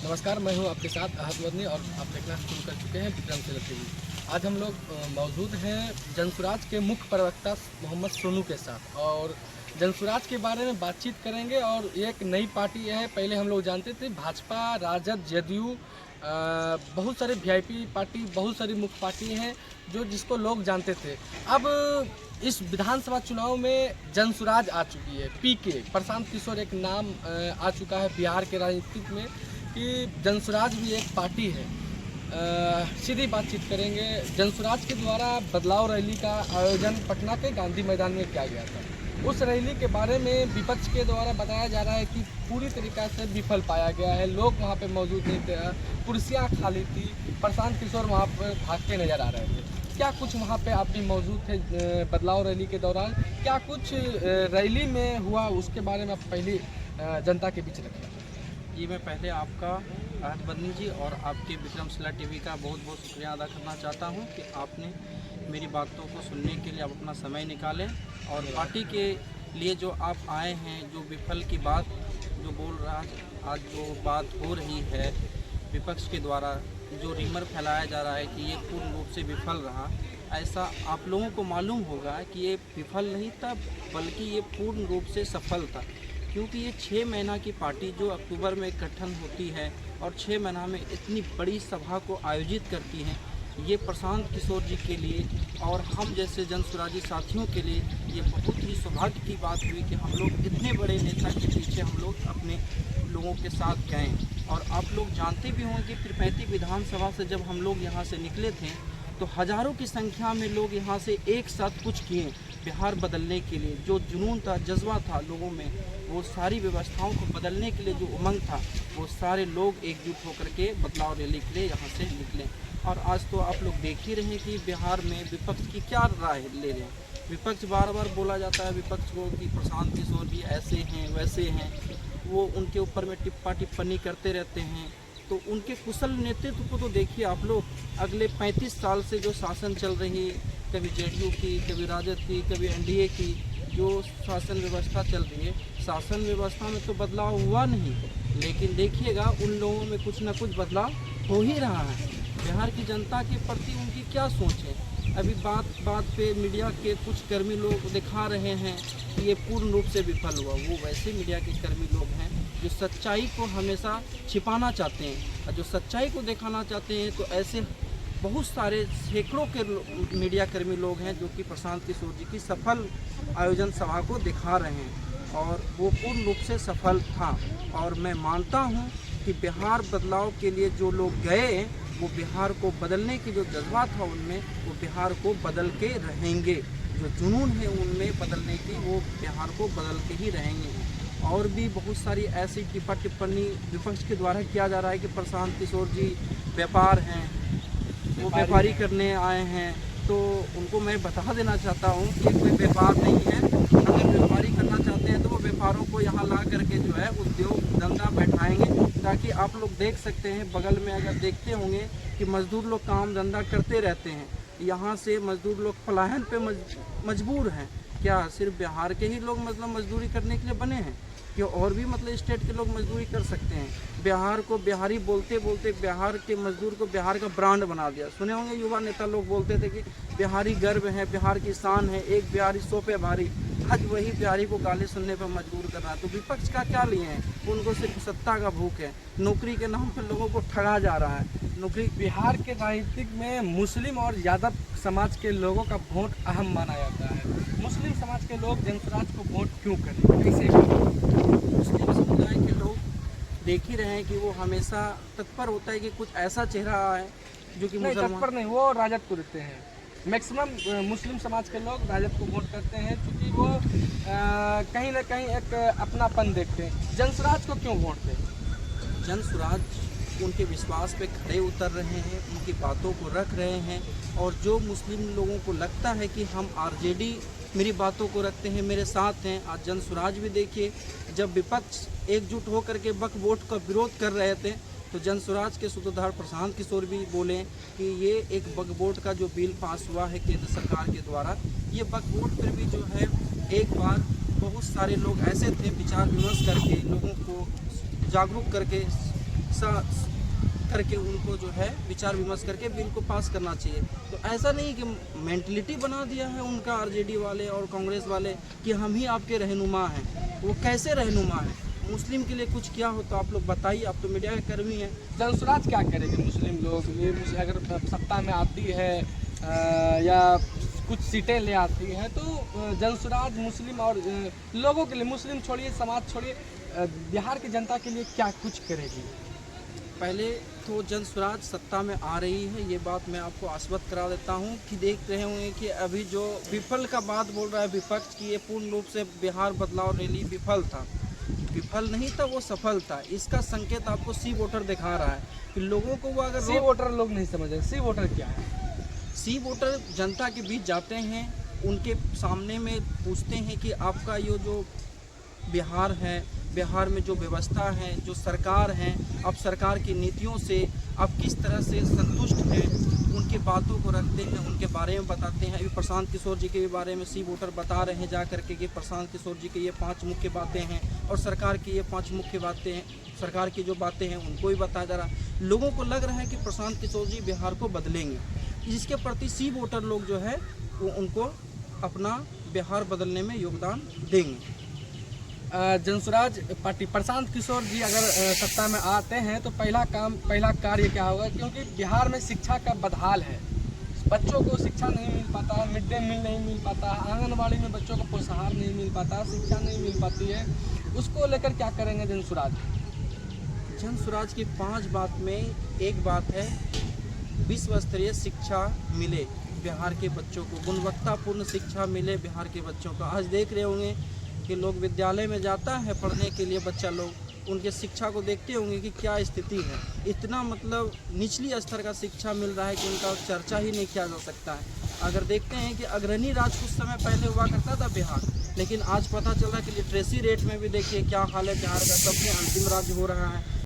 नमस्कार, मैं हूं आपके साथ अहद वदनी और आप देखना शुरू कर चुके हैं विक्रमशिला टीवी। आज हम लोग मौजूद हैं जनसुराज के मुख्य प्रवक्ता मोहम्मद सोनू के साथ और जनसुराज के बारे में बातचीत करेंगे। और एक नई पार्टी है, पहले हम लोग जानते थे भाजपा, राजद, जदयू, बहुत सारे वीआईपी पार्टी, बहुत सारी मुख्य पार्टी हैं जो जिसको लोग जानते थे। अब इस विधानसभा चुनाव में जनसुराज आ चुकी है। पीके प्रशांत किशोर एक नाम आ चुका है बिहार के राजनीतिक में कि जनसुराज भी एक पार्टी है। सीधी बातचीत करेंगे। जनसुराज के द्वारा बदलाव रैली का आयोजन पटना के गांधी मैदान में किया गया था। उस रैली के बारे में विपक्ष के द्वारा बताया जा रहा है कि पूरी तरीक़ा से विफल पाया गया है। लोग वहां पे मौजूद नहीं थे, कुर्सियां खाली थी, प्रशांत किशोर वहां पर भागते नजर आ रहे थे। क्या कुछ वहाँ पे आप भी मौजूद थे बदलाव रैली के दौरान? क्या कुछ रैली में हुआ, उसके बारे में आप पहले जनता के बीच रखें। जी, मैं पहले आपका अहद वदनी जी और आपके विक्रमशिला टीवी का बहुत बहुत शुक्रिया अदा करना चाहता हूं कि आपने मेरी बातों को सुनने के लिए आप अपना समय निकालें और पार्टी के लिए जो आप आए हैं, जो विफल की बात जो बोल रहा आज जो बात हो रही है विपक्ष के द्वारा, जो रिमर फैलाया जा रहा है कि ये पूर्ण रूप से विफल रहा, ऐसा आप लोगों को मालूम होगा कि ये विफल नहीं था बल्कि ये पूर्ण रूप से सफल था। क्योंकि ये 6 महीना की पार्टी जो अक्टूबर में गठन होती है और 6 महीना में इतनी बड़ी सभा को आयोजित करती है, ये प्रशांत किशोर जी के लिए और हम जैसे जनसुराजी साथियों के लिए ये बहुत ही सौभाग्य की बात हुई कि हम लोग इतने बड़े नेता के पीछे हम लोग अपने लोगों के साथ गए। और आप लोग जानते भी होंगे कि त्रिपैती विधानसभा से जब हम लोग यहाँ से निकले थे तो हज़ारों की संख्या में लोग यहाँ से एक साथ कुछ किए बिहार बदलने के लिए। जो जुनून था, जज्बा था लोगों में, वो सारी व्यवस्थाओं को बदलने के लिए जो उमंग था, वो सारे लोग एकजुट होकर के बदलाव रैली के लिए यहाँ से निकले। और आज तो आप लोग देख ही रहे हैं कि बिहार में विपक्ष की क्या राय ले रहे हैं। विपक्ष बार बार बोला जाता है विपक्ष को कि प्रशांत किशोर जी ऐसे हैं वैसे हैं, वो उनके ऊपर में टिप्पणी करते रहते हैं। तो उनके कुशल नेतृत्व को तो देखिए आप लोग, अगले 35 साल से जो शासन चल रही, कभी जेडीयू की, कभी राजद की, कभी एनडीए की जो शासन व्यवस्था चल रही है, शासन व्यवस्था में तो बदलाव हुआ नहीं, लेकिन देखिएगा उन लोगों में कुछ न कुछ बदलाव हो ही रहा है। बिहार की जनता के प्रति उनकी क्या सोच है? अभी बात पे मीडिया के कुछ कर्मी लोग दिखा रहे हैं कि ये पूर्ण रूप से विफल हुआ। वो वैसे मीडिया के कर्मी लोग हैं जो सच्चाई को हमेशा छिपाना चाहते हैं, और जो सच्चाई को दिखाना चाहते हैं तो ऐसे बहुत सारे सैकड़ों के मीडिया कर्मी लोग हैं जो कि प्रशांत किशोर जी की सफल आयोजन सभा को दिखा रहे हैं और वो पूर्ण रूप से सफल था। और मैं मानता हूं कि बिहार बदलाव के लिए जो लोग गए वो बिहार को बदलने की जो जज्बा था उनमें, वो बिहार को बदल के रहेंगे। जो जुनून है उनमें बदलने की, वो बिहार को बदल के ही रहेंगे। और भी बहुत सारी ऐसी टिप्पणी विपक्ष के द्वारा किया जा रहा है कि प्रशांत किशोर जी व्यापार हैं, वो व्यापारी करने आए हैं। तो उनको मैं बता देना चाहता हूँ कि कोई व्यापार नहीं है। अगर व्यापारी करना चाहते हैं तो वो व्यापारों को यहाँ ला करके जो है उद्योग धंधा बैठाएंगे, ताकि आप लोग देख सकते हैं बगल में अगर देखते होंगे कि मजदूर लोग काम धंधा करते रहते हैं। यहाँ से मजदूर लोग पलायन पे मजबूर हैं। क्या सिर्फ बिहार के ही लोग मतलब मजदूरी करने के लिए बने हैं कि और भी मतलब स्टेट के लोग मजदूरी कर सकते हैं? बिहार को बिहारी बोलते बोलते बिहार के मजदूर को बिहार का ब्रांड बना दिया। सुने होंगे युवा नेता लोग बोलते थे कि बिहारी गर्व है, बिहार की शान है, एक बिहारी 100 पे भारी। आज वही बिहारी को गाली सुनने पर मजबूर कर रहा है। तो विपक्ष का क्या लिए हैं? उनको सिर्फ सत्ता का भूख है, नौकरी के नाम पर लोगों को ठगा जा रहा है। नौकरी बिहार के राजनीतिक में मुस्लिम और यादव समाज के लोगों का वोट अहम माना जाता है। मुस्लिम समाज के लोग जनसुराज को वोट क्यों करें, कैसे करें? मुस्लिम समुदाय के लोग देख ही रहे हैं कि वो हमेशा तत्पर होता है कि कुछ ऐसा चेहरा है जो कि नहीं, तत्पर नहीं, वो राजद को देते हैं। मैक्सिमम मुस्लिम समाज के लोग राजद को वोट करते हैं क्योंकि वो कहीं ना कहीं एक अपनापन देखते हैं। जनसुराज को क्यों वोट दें? जनसुराज उनके विश्वास पे खड़े उतर रहे हैं, उनकी बातों को रख रहे हैं। और जो मुस्लिम लोगों को लगता है कि हम आरजेडी मेरी बातों को रखते हैं, मेरे साथ हैं, आज जनसुराज भी देखिए, जब विपक्ष एकजुट होकर के वक्फ बोर्ड का विरोध कर रहे थे तो जनसुराज के सूत्रधार प्रशांत किशोर भी बोले कि ये एक वक्फ बोर्ड का जो बिल पास हुआ है केंद्र सरकार के द्वारा, ये वक्फ बोर्ड पर भी जो है एक बार बहुत सारे लोग ऐसे थे विचार विमर्श करके लोगों को जागरूक करके करके उनको जो है विचार विमर्श करके बिल को पास करना चाहिए। तो ऐसा नहीं कि मेंटलिटी बना दिया है उनका आरजेडी वाले और कांग्रेस वाले कि हम ही आपके रहनुमा हैं। वो कैसे रहनुमा हैं? मुस्लिम के लिए कुछ किया हो तो आप लोग बताइए, आप तो मीडिया के कर्मी हैं। जनसुराज क्या करेंगे मुस्लिम लोग? ये अगर सत्ता में आती है या कुछ सीटें ले आती हैं तो जनसुराज मुस्लिम और लोगों के लिए, मुस्लिम छोड़िए, समाज छोड़िए, बिहार की जनता के लिए क्या कुछ करेगी? पहले तो जनसुराज सत्ता में आ रही है, ये बात मैं आपको आश्वस्त करा देता हूँ कि देख रहे होंगे कि अभी जो विफल का बात बोल रहा है विपक्ष की, ये पूर्ण रूप से बिहार बदलाव रैली विफल था। विफल नहीं था, वो सफल था। इसका संकेत आपको सी वोटर दिखा रहा है कि लोगों को वो अगर सी वोटर लोग नहीं समझ रहे। सी वोटर क्या है? सी वोटर जनता के बीच जाते हैं, उनके सामने में पूछते हैं कि आपका ये जो बिहार है, बिहार में जो व्यवस्था है, जो सरकार है, आप सरकार की नीतियों से आप किस तरह से संतुष्ट हैं, उनकी बातों को रखते हैं, उनके बारे में बताते हैं। अभी प्रशांत किशोर जी के बारे में सी वोटर बता रहे हैं जा करके कि प्रशांत किशोर जी की ये 5 मुख्य बातें हैं और सरकार की ये 5 मुख्य बातें हैं। सरकार की जो बातें हैं उनको ही बताया जा रहा है। लोगों को लग रहा है कि प्रशांत किशोर जी बिहार को बदलेंगे, जिसके प्रति सी वोटर लोग जो है वो उनको अपना बिहार बदलने में योगदान देंगे। जनसुराज पार्टी, प्रशांत किशोर जी अगर सत्ता में आते हैं तो पहला कार्य क्या होगा? क्योंकि बिहार में शिक्षा का बदहाल है, बच्चों को शिक्षा नहीं मिल पाता है, मिड डे मील नहीं मिल पाता, आंगनबाड़ी में बच्चों को पोषाहार नहीं मिल पाता, शिक्षा नहीं मिल पाती है। उसको लेकर क्या करेंगे जनसुराज? जनसुराज की 5 बात में एक बात है, विश्व स्तरीय शिक्षा मिले बिहार के बच्चों को, गुणवत्तापूर्ण शिक्षा मिले बिहार के बच्चों को। आज देख रहे होंगे कि लोग विद्यालय में जाता है पढ़ने के लिए बच्चा लोग, उनके शिक्षा को देखते होंगे कि क्या स्थिति है। इतना मतलब निचली स्तर का शिक्षा मिल रहा है कि उनका चर्चा ही नहीं किया जा सकता है। अगर देखते हैं कि अग्रणी राज्य कुछ समय पहले हुआ करता था बिहार, लेकिन आज पता चल रहा है कि लिटरेसी रेट में भी देखिए क्या हाल है बिहार का, सबसे अंतिम राज्य हो रहा है।